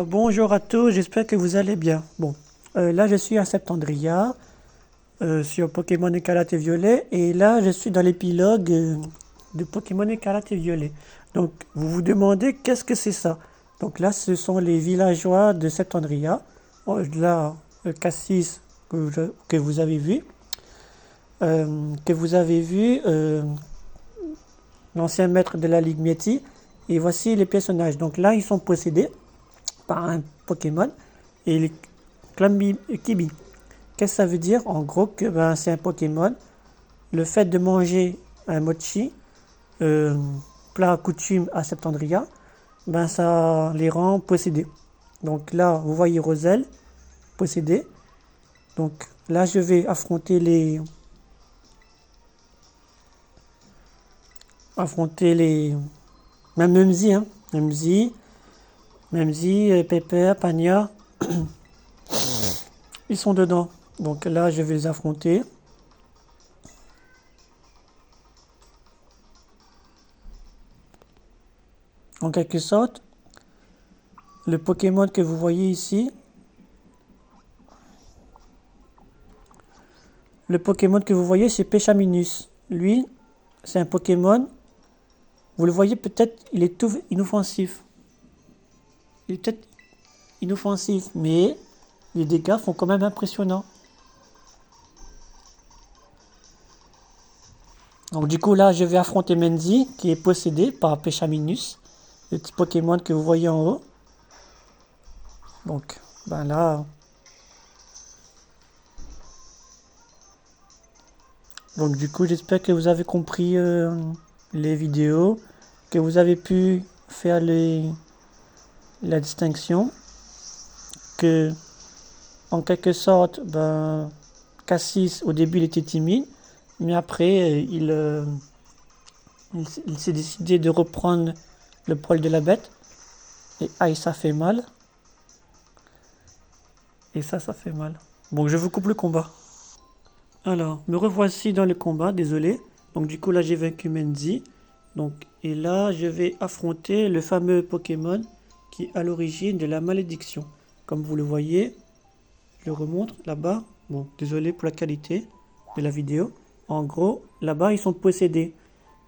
Bonjour à tous, j'espère que vous allez bien. Bon, là je suis à Septandria, sur Pokémon Écarlate et Violet, et là je suis dans l'épilogue de Pokémon Écarlate et Violet. Donc vous vous demandez qu'est-ce que c'est ça? Donc là ce sont les villageois de Septandria. Là, Cassis que vous avez vu, l'ancien maître de la Ligue Mieti, et voici les personnages. Donc là ils sont possédés par un Pokémon et il Clambi Kibi. Qu'est-ce que ça veut dire? En gros, que c'est un Pokémon. Le fait de manger un mochi, euh, plat à coutume à Septandria, ça les rend possédés. Donc là, vous voyez Roselle, possédée. Donc là, je vais affronter les, même Mumsy, hein. Mumsy, Pepper, Pania, ils sont dedans. Donc là, je vais les affronter. En quelque sorte, le Pokémon que vous voyez ici, le Pokémon que vous voyez, c'est Pechaminus. Lui, c'est un Pokémon, vous le voyez peut-être, il est tout inoffensif. Il est peut-être inoffensif, mais les dégâts font quand même impressionnants. Donc du coup là, je vais affronter Menzi, qui est possédé par Pechaminus, le petit Pokémon que vous voyez en haut. Donc, là... Donc du coup, j'espère que vous avez compris les vidéos, que vous avez pu faire la distinction, que en quelque sorte, Cassis au début il était timide, mais après il s'est décidé de reprendre le poil de la bête, et aïe ça fait mal, et ça fait mal. Bon, je vous coupe le combat. Alors, me revoici dans le combat, désolé. Donc du coup là j'ai vaincu Menzi. Donc, et là je vais affronter le fameux Pokémon qui est à l'origine de la malédiction. Comme vous le voyez, je le remonte là-bas. Bon, désolé pour la qualité de la vidéo. En gros, là-bas ils sont possédés.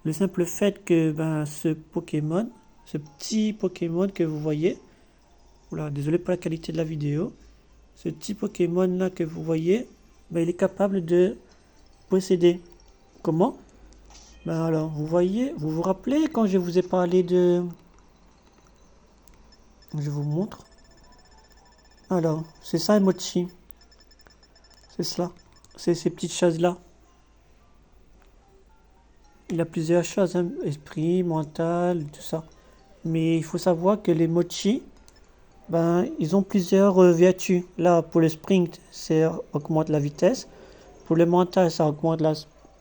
Le simple fait que ce Pokémon, ce petit Pokémon que vous voyez, oula, désolé pour la qualité de la vidéo, ce petit Pokémon là que vous voyez, il est capable de posséder. Comment? Alors, vous voyez, vous vous rappelez quand je vous ai parlé de... Je vous montre. Alors, c'est ça, Mochi. C'est cela. C'est ces petites choses-là. Il a plusieurs choses, hein, esprit, mental, tout ça. Mais il faut savoir que les mochi, ils ont plusieurs vertus. Là, pour le sprint, ça augmente la vitesse. Pour le mental, ça augmente la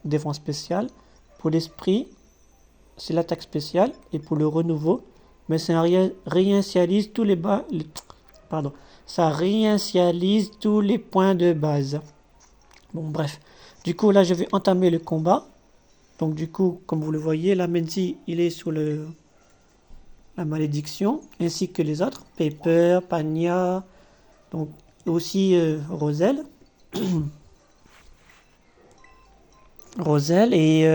défense spéciale. Pour l'esprit, c'est l'attaque spéciale. Et pour le renouveau, mais ça réinitialise tous les pardon. Ça réinitialise tous les points de base. Bon, bref. Du coup, là, je vais entamer le combat. Donc, du coup, comme vous le voyez, là, Menzi, il est sur la malédiction, ainsi que les autres. Paper, Pania, donc aussi Roselle. Roselle et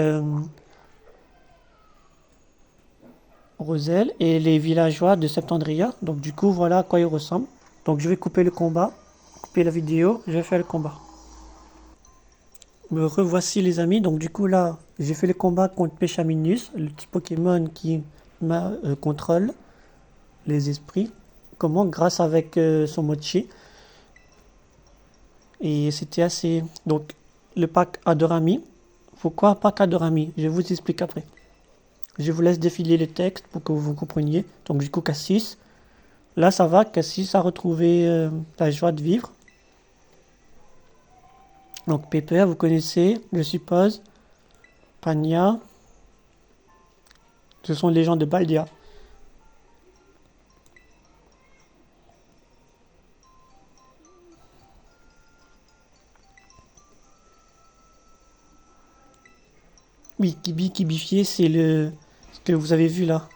Roselle et les villageois de Septandria. Donc du coup, voilà à quoi ils ressemblent. Donc je vais couper le combat, couper la vidéo, je vais faire le combat. Me revoici les amis. Donc du coup là, j'ai fait le combat contre Pechaminus, le petit Pokémon qui contrôle les esprits. Comment? Grâce avec son mochi. Et c'était assez... Donc le pack Adorami. Pourquoi pack Adorami? Je vous explique après. Je vous laisse défiler le texte pour que vous compreniez. Donc du coup Cassis. Là ça va, Cassis a retrouvé la joie de vivre. Donc Pepper, vous connaissez, je suppose. Pania. Ce sont les gens de Baldia. Oui, Kibifié, c'est ce que vous avez vu là.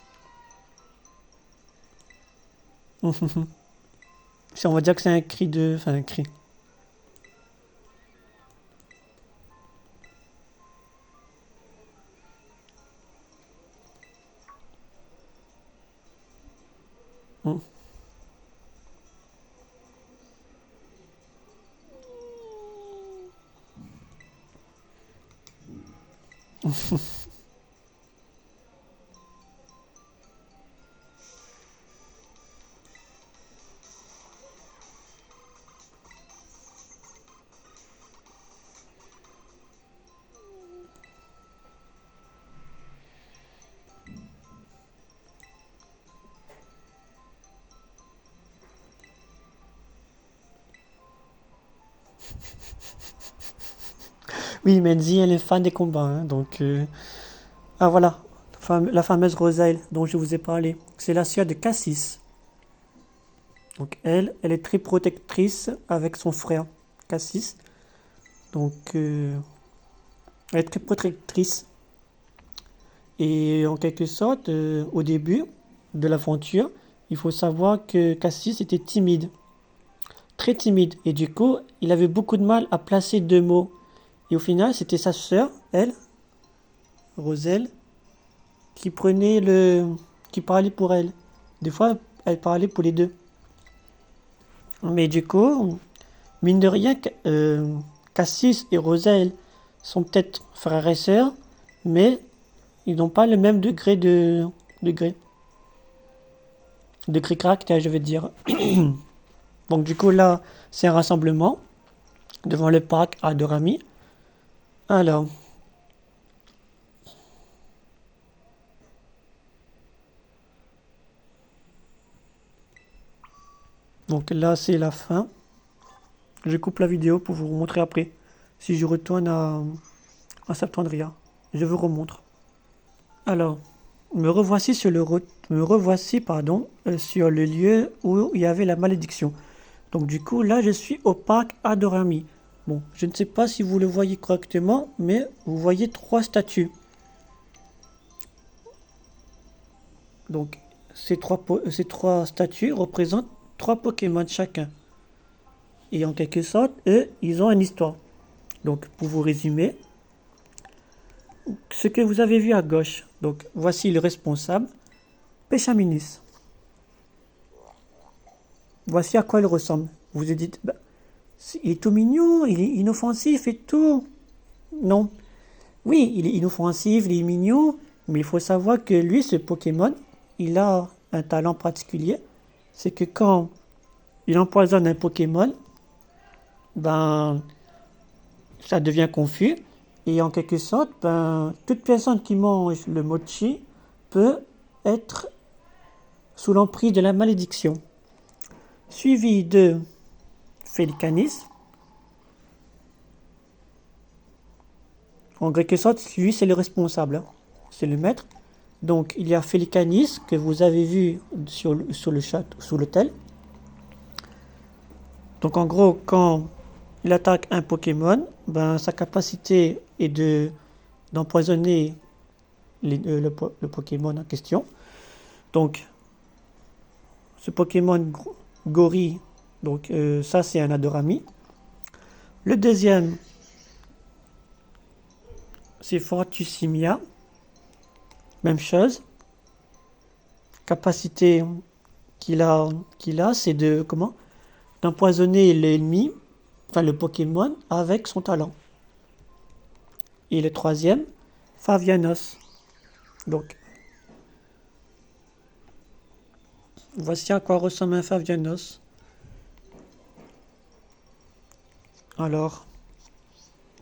Si on va dire que c'est un cri de... Enfin, un cri. Hmm. Oui, Menzi, elle est fan des combats, hein, donc... Ah voilà, la fameuse Rosaille dont je vous ai parlé. C'est la sœur de Cassis. Donc elle est très protectrice avec son frère Cassis. Donc elle est très protectrice. Et en quelque sorte, au début de l'aventure, il faut savoir que Cassis était timide, très timide. Et du coup, il avait beaucoup de mal à placer deux mots. Et au final, c'était sa sœur, elle, Roselle, qui prenait qui parlait pour elle. Des fois, elle parlait pour les deux. Mais du coup, mine de rien, Cassis et Roselle sont peut-être frères et sœurs, mais ils n'ont pas le même degré, degré caractère, je veux dire. Donc du coup là, c'est un rassemblement devant le parc à Dorami. Alors, donc là c'est la fin. Je coupe la vidéo pour vous montrer après. Si je retourne à Septembria, je vous remontre. Alors, me revoici pardon, sur le lieu où il y avait la malédiction. Donc du coup, là, je suis au parc Adorami. Bon, je ne sais pas si vous le voyez correctement, mais vous voyez trois statues. Donc, ces trois statues représentent trois Pokémon chacun. Et en quelque sorte, eux, ils ont une histoire. Donc, pour vous résumer, ce que vous avez vu à gauche, donc voici le responsable, Péchaminis. Voici à quoi il ressemble. Vous vous dites, bah, il est tout mignon, il est inoffensif et tout. Non. Oui, il est inoffensif, il est mignon, mais il faut savoir que lui, ce Pokémon, il a un talent particulier. C'est que quand il empoisonne un Pokémon, ben, ça devient confus. Et en quelque sorte, ben, toute personne qui mange le mochi peut être sous l'emprise de la malédiction. Suivi de Félicanis. En quelque sorte, lui, c'est le responsable, hein. C'est le maître. Donc, il y a Félicanis, que vous avez vu sur le chat, sous l'hôtel. Donc, en gros, quand il attaque un Pokémon, ben, sa capacité est d'empoisonner le Pokémon en question. Donc, ce Pokémon Gori, donc ça, c'est un Adorami. Le deuxième, c'est Fortusimia. Même chose. Capacité qu'il a, qu'il a, c'est de comment d'empoisonner l'ennemi, enfin le Pokémon, avec son talent. Et le troisième, Favianos. Donc, voici à quoi ressemble un Favianos. Alors,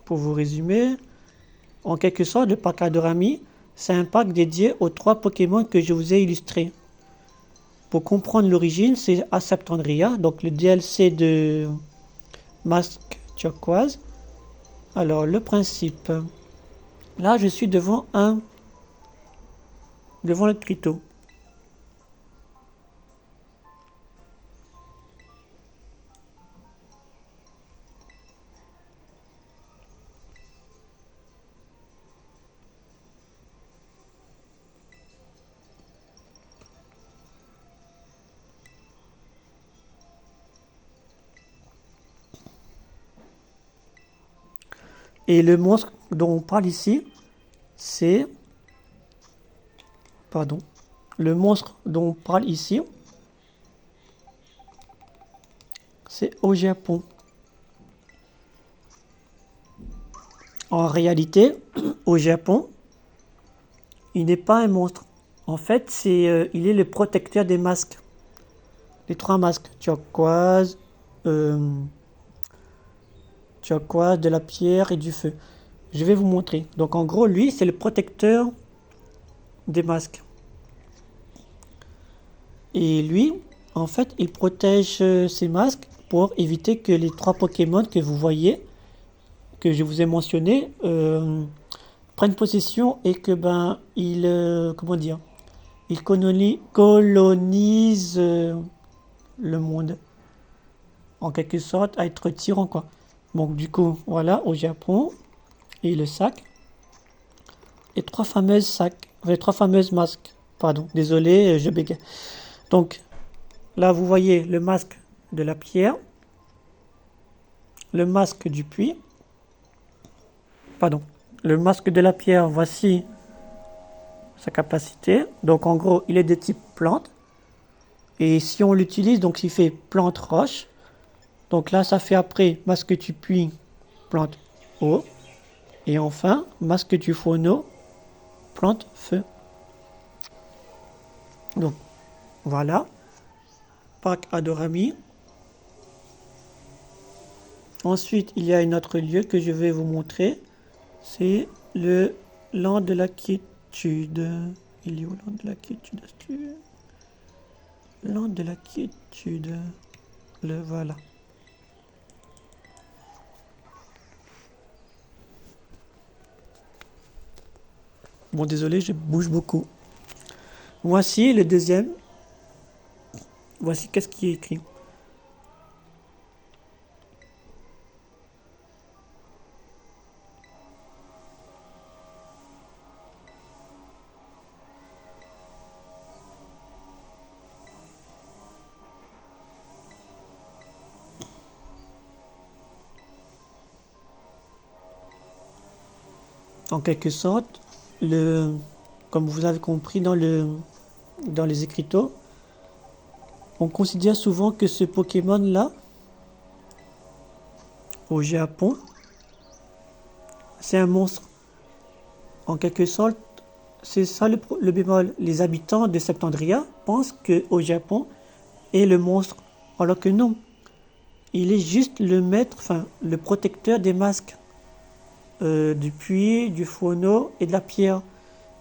pour vous résumer, en quelque sorte, le pack Adorami, c'est un pack dédié aux trois Pokémon que je vous ai illustrés. Pour comprendre l'origine, c'est à Septandria, donc le DLC de Masque Turquoise. Alors, le principe. Là, je suis devant le Trito. Et le monstre dont on parle ici, c'est... Pardon. Le monstre dont on parle ici, c'est au Japon. En réalité, au Japon, il n'est pas un monstre. En fait, il est le protecteur des masques. Les 3 masques. Turquoise, de la pierre et du feu. Je vais vous montrer. Donc en gros, lui, c'est le protecteur des masques. Et lui, en fait, il protège ces masques pour éviter que les 3 Pokémon que vous voyez, que je vous ai mentionnés, prennent possession et que comment dire, ils colonisent le monde. En quelque sorte, à être tyrans, quoi. Donc du coup, voilà, au Japon, et le sac, les 3 fameuses sacs, les 3 fameuses masques. Pardon, désolé, je bégaye. Donc, là, vous voyez le masque de la pierre, le masque du puits, pardon, le masque de la pierre, voici sa capacité. Donc, en gros, il est de type plante. Et si on l'utilise, donc il fait plante roche. Donc là, ça fait après masque du puits, plante eau. Et enfin, masque du phono, plante feu. Donc, voilà. Parc Adorami. Ensuite, il y a un autre lieu que je vais vous montrer. C'est le land de la quiétude. Il est où land de la quiétude? Land de la quiétude. Le voilà. Bon, désolé, je bouge beaucoup. Voici le deuxième. Voici qu'est-ce qui est écrit. En quelque sorte, comme vous avez compris dans les écriteaux, on considère souvent que ce Pokémon-là, au Japon, c'est un monstre. En quelque sorte, c'est ça le bémol. Les habitants de Septandria pensent qu'au Japon est le monstre, alors que non. Il est juste le maître, enfin, le protecteur des masques, du puits, du phono et de la pierre.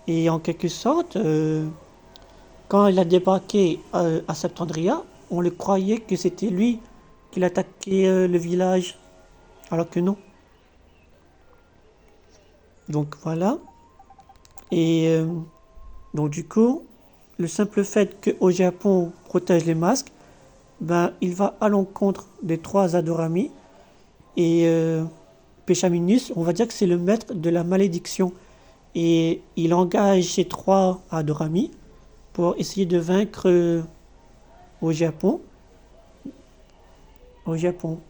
Et en quelque sorte, quand il a débarqué à Septandria, on le croyait que c'était lui qui attaquait le village, alors que non. Donc voilà. Et donc du coup, le simple fait qu'au Japon on protège les masques, il va à l'encontre des 3 Adorami. Et Péchaminus, on va dire que c'est le maître de la malédiction. Et il engage ces 3 Adorami pour essayer de vaincre au Japon.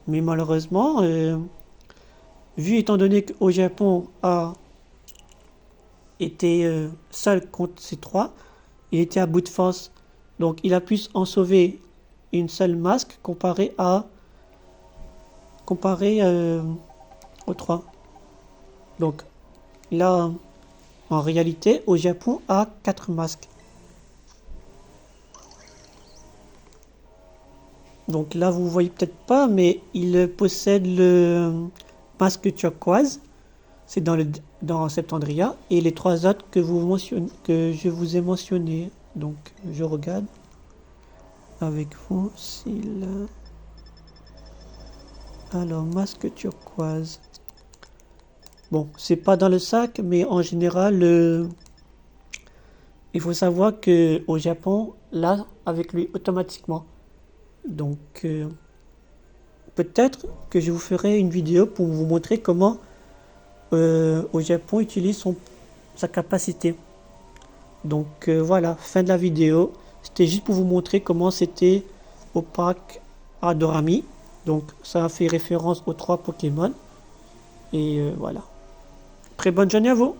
Mais malheureusement, vu étant donné qu'au Japon a été seul contre ces 3, il était à bout de force. Donc il a pu en sauver une seule masque comparé aux 3. Donc là, en réalité, au Japon a 4 masques. Donc là, vous voyez peut-être pas, mais il possède le masque turquoise. C'est dans Septandria. Et les 3 autres que je vous ai mentionnés. Donc, je regarde avec vous alors, masque turquoise. Bon, c'est pas dans le sac, mais en général, il faut savoir que au Japon, là, avec lui automatiquement. Donc, peut-être que je vous ferai une vidéo pour vous montrer comment au Japon utilise sa capacité. Donc voilà, fin de la vidéo. C'était juste pour vous montrer comment c'était au parc Adorami. Donc ça a fait référence aux 3 Pokémon. Et voilà. Très bonne journée à vous.